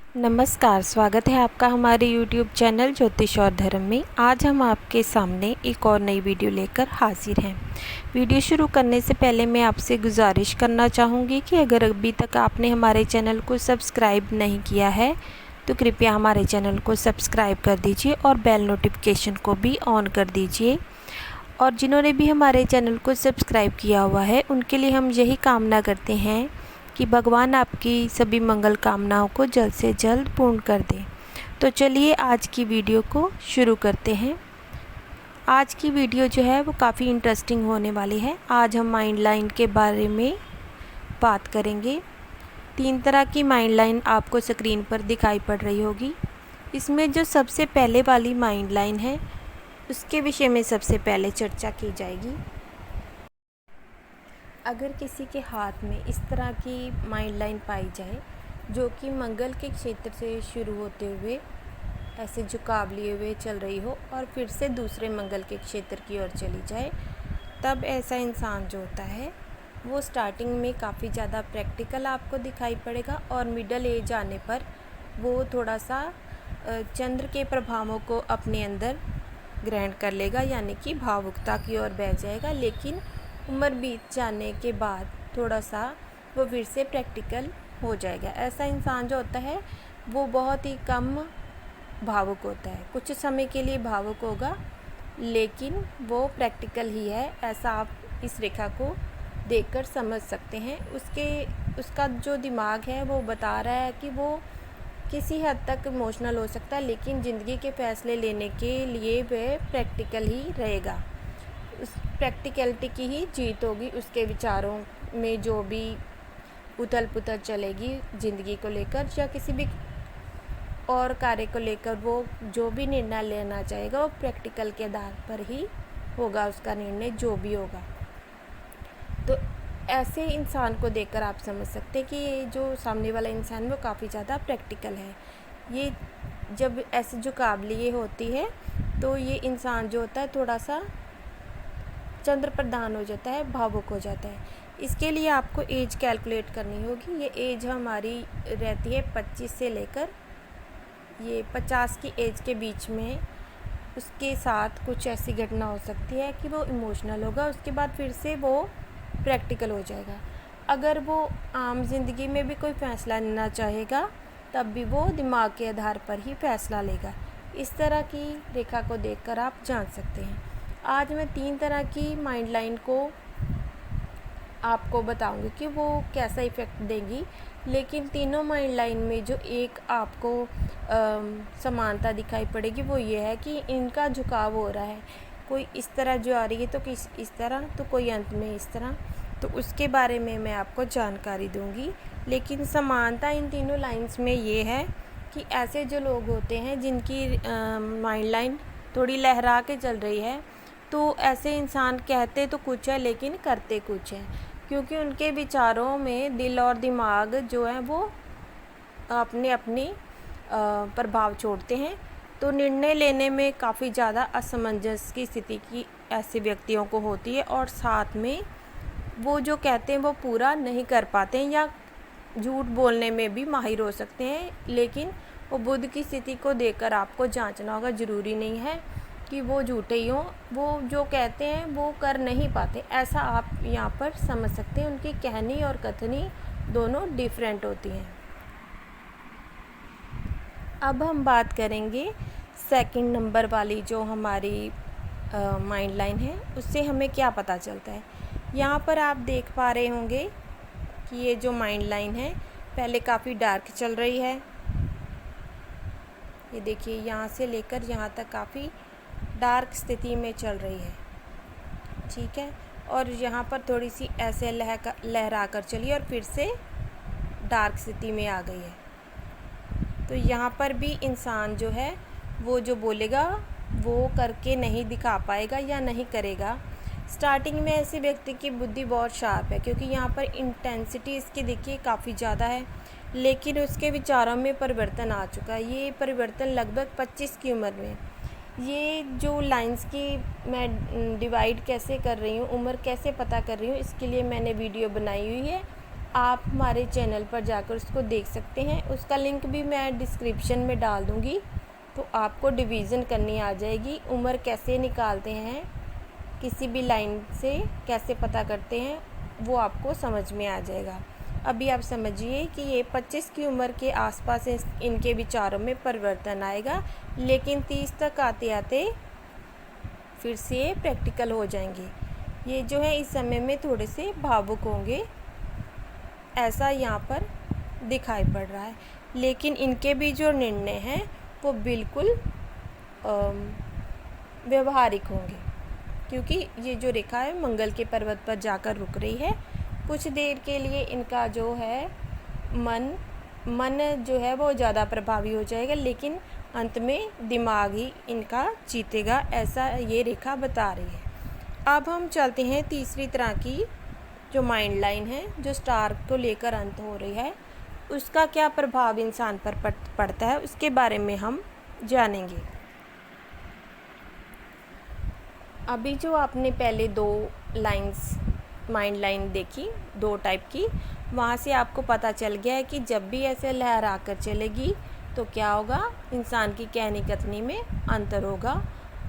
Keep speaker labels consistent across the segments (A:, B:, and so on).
A: नमस्कार, स्वागत है आपका हमारे YouTube चैनल ज्योतिष और धर्म में। आज हम आपके सामने एक और नई वीडियो लेकर हाजिर हैं। वीडियो शुरू करने से पहले मैं आपसे गुजारिश करना चाहूँगी कि अगर अभी तक आपने हमारे चैनल को सब्सक्राइब नहीं किया है तो कृपया हमारे चैनल को सब्सक्राइब कर दीजिए और बेल नोटिफिकेशन को भी ऑन कर दीजिए। और जिन्होंने भी हमारे चैनल को सब्सक्राइब किया हुआ है उनके लिए हम यही कामना करते हैं कि भगवान आपकी सभी मंगल कामनाओं को जल्द से जल्द पूर्ण कर दें। तो चलिए आज की वीडियो को शुरू करते हैं। आज की वीडियो जो है वो काफ़ी इंटरेस्टिंग होने वाली है। आज हम माइंड लाइन के बारे में बात करेंगे। 3 तरह की माइंड लाइन आपको स्क्रीन पर दिखाई पड़ रही होगी। इसमें जो सबसे पहले वाली माइंड लाइन है उसके विषय में सबसे पहले चर्चा की जाएगी। अगर किसी के हाथ में इस तरह की माइंड लाइन पाई जाए जो कि मंगल के क्षेत्र से शुरू होते हुए ऐसे झुकाव लिए हुए चल रही हो और फिर से दूसरे मंगल के क्षेत्र की ओर चली जाए, तब ऐसा इंसान जो होता है वो स्टार्टिंग में काफ़ी ज़्यादा प्रैक्टिकल आपको दिखाई पड़ेगा और मिडल एज आने पर वो थोड़ा सा चंद्र के प्रभावों को अपने अंदर ग्रहण कर लेगा, यानी कि भावुकता की ओर बह जाएगा। लेकिन उम्र बीत जाने के बाद थोड़ा सा वो फिर से प्रैक्टिकल हो जाएगा। ऐसा इंसान जो होता है वो बहुत ही कम भावुक होता है, कुछ समय के लिए भावुक होगा लेकिन वो प्रैक्टिकल ही है, ऐसा आप इस रेखा को देखकर समझ सकते हैं। उसका जो दिमाग है वो बता रहा है कि वो किसी हद तक इमोशनल हो सकता है लेकिन ज़िंदगी के फ़ैसले लेने के लिए वह प्रैक्टिकल ही रहेगा। उस प्रैक्टिकलिटी की ही जीत होगी। उसके विचारों में जो भी उथल पुथल चलेगी ज़िंदगी को लेकर या किसी भी और कार्य को लेकर, वो जो भी निर्णय लेना चाहेगा वो प्रैक्टिकल के आधार पर ही होगा, उसका निर्णय जो भी होगा। तो ऐसे इंसान को देखकर आप समझ सकते हैं कि ये जो सामने वाला इंसान वो काफ़ी ज़्यादा प्रैक्टिकल है। ये जब ऐसे झुकाव लिए होती है तो ये इंसान जो होता है थोड़ा सा चंद्र प्रधान हो जाता है, भावुक हो जाता है। इसके लिए आपको एज कैलकुलेट करनी होगी। ये एज हमारी रहती है 25 से लेकर ये 50 की एज के बीच में। उसके साथ कुछ ऐसी घटना हो सकती है कि वो इमोशनल होगा, उसके बाद फिर से वो प्रैक्टिकल हो जाएगा। अगर वो आम ज़िंदगी में भी कोई फ़ैसला लेना चाहेगा तब भी वो दिमाग के आधार पर ही फ़ैसला लेगा। इस तरह की रेखा को देखकर आप जान सकते हैं। आज मैं 3 तरह की माइंड लाइन को आपको बताऊंगी कि वो कैसा इफ़ेक्ट देंगी, लेकिन तीनों माइंड लाइन में जो एक आपको समानता दिखाई पड़ेगी वो ये है कि इनका झुकाव हो रहा है। कोई इस तरह जो आ रही है तो किस इस तरह, तो कोई अंत में इस तरह। तो उसके बारे में मैं आपको जानकारी दूंगी। लेकिन समानता इन तीनों लाइंस में ये है कि ऐसे जो लोग होते हैं जिनकी माइंड लाइन थोड़ी लहरा के चल रही है, तो ऐसे इंसान कहते तो कुछ है लेकिन करते कुछ है, क्योंकि उनके विचारों में दिल और दिमाग जो है वो अपनी प्रभाव छोड़ते हैं। तो निर्णय लेने में काफ़ी ज़्यादा असमंजस की स्थिति की ऐसे व्यक्तियों को होती है और साथ में वो जो कहते हैं वो पूरा नहीं कर पाते हैं या झूठ बोलने में भी माहिर हो सकते हैं। लेकिन वो बुद्ध की स्थिति को देखकर आपको जांचना होगा। ज़रूरी नहीं है कि वो झूठे ही हों, वो जो कहते हैं वो कर नहीं पाते, ऐसा आप यहाँ पर समझ सकते हैं। उनकी कहनी और कथनी दोनों डिफरेंट होती हैं। अब हम बात करेंगे सेकंड नंबर वाली जो हमारी माइंड लाइन है, उससे हमें क्या पता चलता है। यहाँ पर आप देख पा रहे होंगे कि ये जो माइंड लाइन है पहले काफ़ी डार्क चल रही है। ये देखिए यहाँ से लेकर यहाँ तक काफ़ी डार्क स्थिति में चल रही है, ठीक है। और यहाँ पर थोड़ी सी ऐसे लहरा कर चली और फिर से डार्क स्थिति में आ गई है। तो यहाँ पर भी इंसान जो है वो जो बोलेगा वो करके नहीं दिखा पाएगा या नहीं करेगा। स्टार्टिंग में ऐसे व्यक्ति की बुद्धि बहुत शार्प है, क्योंकि यहाँ पर इंटेंसिटी इसकी देखिए काफ़ी ज़्यादा है, लेकिन उसके विचारों में परिवर्तन आ चुका है। ये परिवर्तन लगभग 25 की उम्र में। ये जो लाइंस की मैं डिवाइड कैसे कर रही हूँ, उम्र कैसे पता कर रही हूँ, इसके लिए मैंने वीडियो बनाई हुई है। आप हमारे चैनल पर जाकर उसको देख सकते हैं। उसका लिंक भी मैं डिस्क्रिप्शन में डाल दूँगी, तो आपको डिवीज़न करनी आ जाएगी। उम्र कैसे निकालते हैं, किसी भी लाइन से कैसे पता करते हैं, वो आपको समझ में आ जाएगा। अभी आप समझिए कि ये 25 की उम्र के आसपास इनके विचारों में परिवर्तन आएगा, लेकिन 30 तक आते आते फिर से ये प्रैक्टिकल हो जाएंगे। ये जो है इस समय में थोड़े से भावुक होंगे, ऐसा यहाँ पर दिखाई पड़ रहा है, लेकिन इनके भी जो निर्णय हैं वो बिल्कुल व्यवहारिक होंगे, क्योंकि ये जो रेखा है मंगल के पर्वत पर जाकर रुक रही है। कुछ देर के लिए इनका जो है मन जो है वो ज़्यादा प्रभावी हो जाएगा, लेकिन अंत में दिमाग ही इनका जीतेगा, ऐसा ये रेखा बता रही है। अब हम चलते हैं तीसरी तरह की जो माइंड लाइन है, जो स्टार को लेकर अंत हो रही है, उसका क्या प्रभाव इंसान पर पड़ता है, उसके बारे में हम जानेंगे। अभी जो आपने पहले 2 लाइंस माइंड लाइन देखी, 2 टाइप की, वहाँ से आपको पता चल गया है कि जब भी ऐसे लहरा कर चलेगी तो क्या होगा, इंसान की कहनी कथनी में अंतर होगा,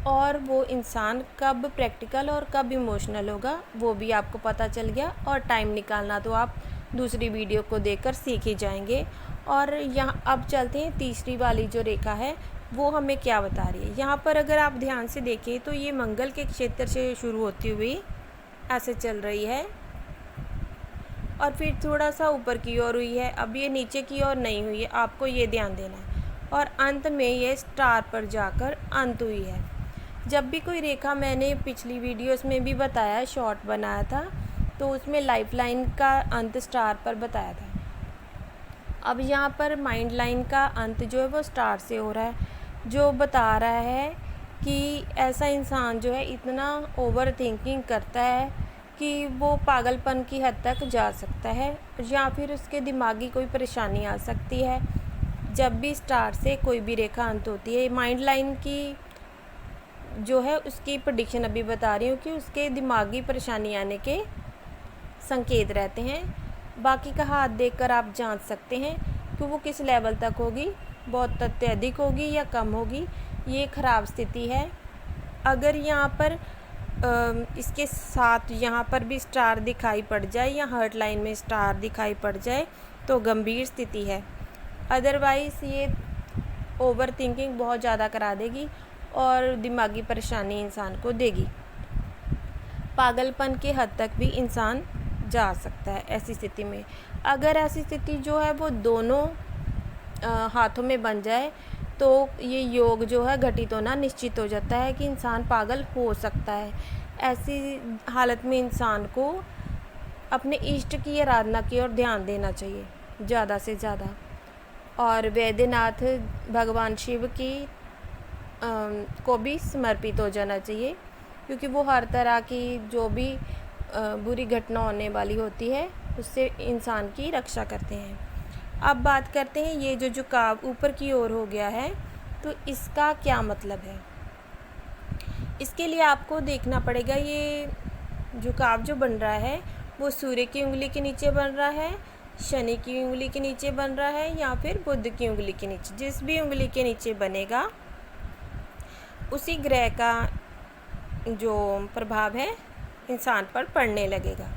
A: और वो इंसान कब प्रैक्टिकल और कब इमोशनल होगा वो भी आपको पता चल गया। और टाइम निकालना तो आप दूसरी वीडियो को देखकर सीख ही जाएंगे। और यहाँ अब चलते हैं तीसरी वाली जो रेखा है वो हमें क्या बता रही है। यहाँ पर अगर आप ध्यान से देखें तो ये मंगल के क्षेत्र से शुरू होती हुई ऐसे चल रही है और फिर थोड़ा सा ऊपर की ओर हुई है। अब ये नीचे की ओर नहीं हुई है, आपको ये ध्यान देना है। और अंत में ये स्टार पर जाकर अंत हुई है। जब भी कोई रेखा, मैंने पिछली वीडियोस में भी बताया, शॉर्ट बनाया था, तो उसमें लाइफ लाइन का अंत स्टार पर बताया था। अब यहाँ पर माइंड लाइन का अंत जो है वो स्टार से हो रहा है, जो बता रहा है कि ऐसा इंसान जो है इतना ओवर थिंकिंग करता है कि वो पागलपन की हद तक जा सकता है, या फिर उसके दिमागी कोई परेशानी आ सकती है। जब भी स्टार से कोई भी रेखा अंत होती है, माइंड लाइन की जो है उसकी प्रेडिक्शन अभी बता रही हूँ कि उसके दिमागी परेशानी आने के संकेत रहते हैं। बाकी का हाथ देखकर आप जांच सकते हैं कि वो किस लेवल तक होगी, बहुत अत्यधिक होगी या कम होगी। ये ख़राब स्थिति है। अगर यहाँ पर इसके साथ यहाँ पर भी स्टार दिखाई पड़ जाए या हार्ट लाइन में स्टार दिखाई पड़ जाए तो गंभीर स्थिति है। अदरवाइज़ ये ओवर थिंकिंग बहुत ज़्यादा करा देगी और दिमागी परेशानी इंसान को देगी। पागलपन के हद तक भी इंसान जा सकता है ऐसी स्थिति में। अगर ऐसी स्थिति जो है वो दोनों हाथों में बन जाए तो ये योग जो है घटित होना निश्चित हो जाता है कि इंसान पागल हो सकता है। ऐसी हालत में इंसान को अपने इष्ट की आराधना की ओर ध्यान देना चाहिए ज़्यादा से ज़्यादा, और वैद्यनाथ भगवान शिव की को भी समर्पित हो जाना चाहिए, क्योंकि वो हर तरह की जो भी बुरी घटना होने वाली होती है उससे इंसान की रक्षा करते हैं। अब बात करते हैं ये जो झुकाव ऊपर की ओर हो गया है तो इसका क्या मतलब है। इसके लिए आपको देखना पड़ेगा ये झुकाव जो बन रहा है वो सूर्य की उंगली के नीचे बन रहा है, शनि की उंगली के नीचे बन रहा है, या फिर बुध की उंगली के नीचे। जिस भी उंगली के नीचे बनेगा उसी ग्रह का जो प्रभाव है इंसान पर पड़ने लगेगा।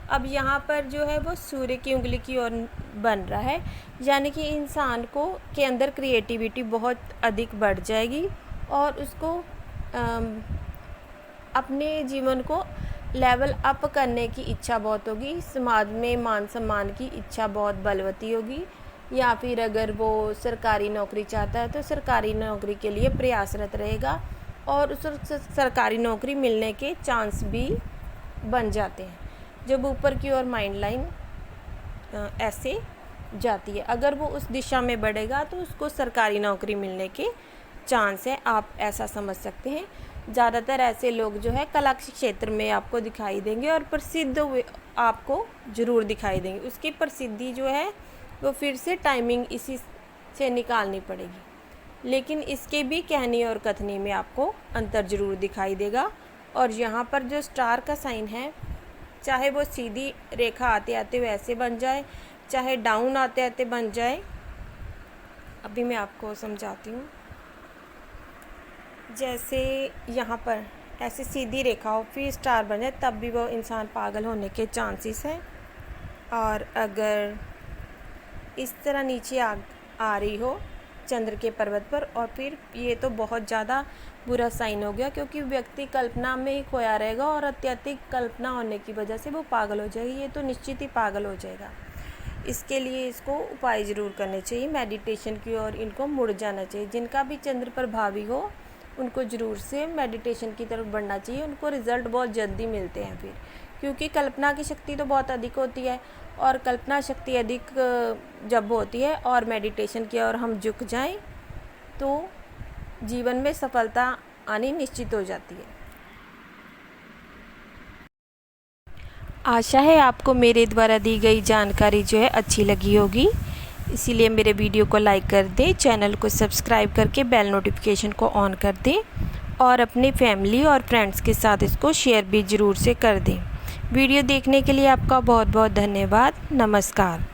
A: अब यहाँ पर जो है वो सूर्य की उंगली की ओर बन रहा है, यानी कि इंसान को के अंदर क्रिएटिविटी बहुत अधिक बढ़ जाएगी और उसको अपने जीवन को लेवल अप करने की इच्छा बहुत होगी। समाज में मान सम्मान की इच्छा बहुत बलवती होगी, या फिर अगर वो सरकारी नौकरी चाहता है तो सरकारी नौकरी के लिए प्रयासरत रहेगा और उस सरकारी नौकरी मिलने के चांस भी बन जाते हैं जब ऊपर की ओर माइंड लाइन ऐसे जाती है। अगर वो उस दिशा में बढ़ेगा तो उसको सरकारी नौकरी मिलने के चांस है, आप ऐसा समझ सकते हैं। ज़्यादातर ऐसे लोग जो है कला के क्षेत्र में आपको दिखाई देंगे और प्रसिद्ध आपको ज़रूर दिखाई देंगे। उसकी प्रसिद्धि जो है वो फिर से टाइमिंग इसी से निकालनी पड़ेगी, लेकिन इसके भी कहनी और कथनी में आपको अंतर ज़रूर दिखाई देगा। और यहाँ पर जो स्टार का साइन है चाहे वो सीधी रेखा आते आते वैसे बन जाए, चाहे डाउन आते आते बन जाए। अभी मैं आपको समझाती हूँ। जैसे यहाँ पर ऐसे सीधी रेखा हो फिर स्टार बन जाए, तब भी वो इंसान पागल होने के चांसेस हैं। और अगर इस तरह नीचे आ रही हो चंद्र के पर्वत पर, और फिर ये तो बहुत ज़्यादा बुरा साइन हो गया, क्योंकि व्यक्ति कल्पना में ही खोया रहेगा और अत्यधिक कल्पना होने की वजह से वो पागल हो जाएगी। ये तो निश्चित ही पागल हो जाएगा। इसके लिए इसको उपाय ज़रूर करने चाहिए, मेडिटेशन की ओर इनको मुड़ जाना चाहिए। जिनका भी चंद्र प्रभावी हो उनको ज़रूर से मेडिटेशन की तरफ बढ़ना चाहिए। उनको रिज़ल्ट बहुत जल्दी मिलते हैं फिर, क्योंकि कल्पना की शक्ति तो बहुत अधिक होती है, और कल्पना शक्ति अधिक जब होती है और मेडिटेशन की ओर हम झुक जाएं तो जीवन में सफलता आनी निश्चित हो जाती है। आशा है आपको मेरे द्वारा दी गई जानकारी जो है अच्छी लगी होगी, इसीलिए मेरे वीडियो को लाइक कर दें, चैनल को सब्सक्राइब करके बेल नोटिफिकेशन को ऑन कर दें, और अपनी फैमिली और फ्रेंड्स के साथ इसको शेयर भी ज़रूर से कर दें। वीडियो देखने के लिए आपका बहुत बहुत धन्यवाद। नमस्कार।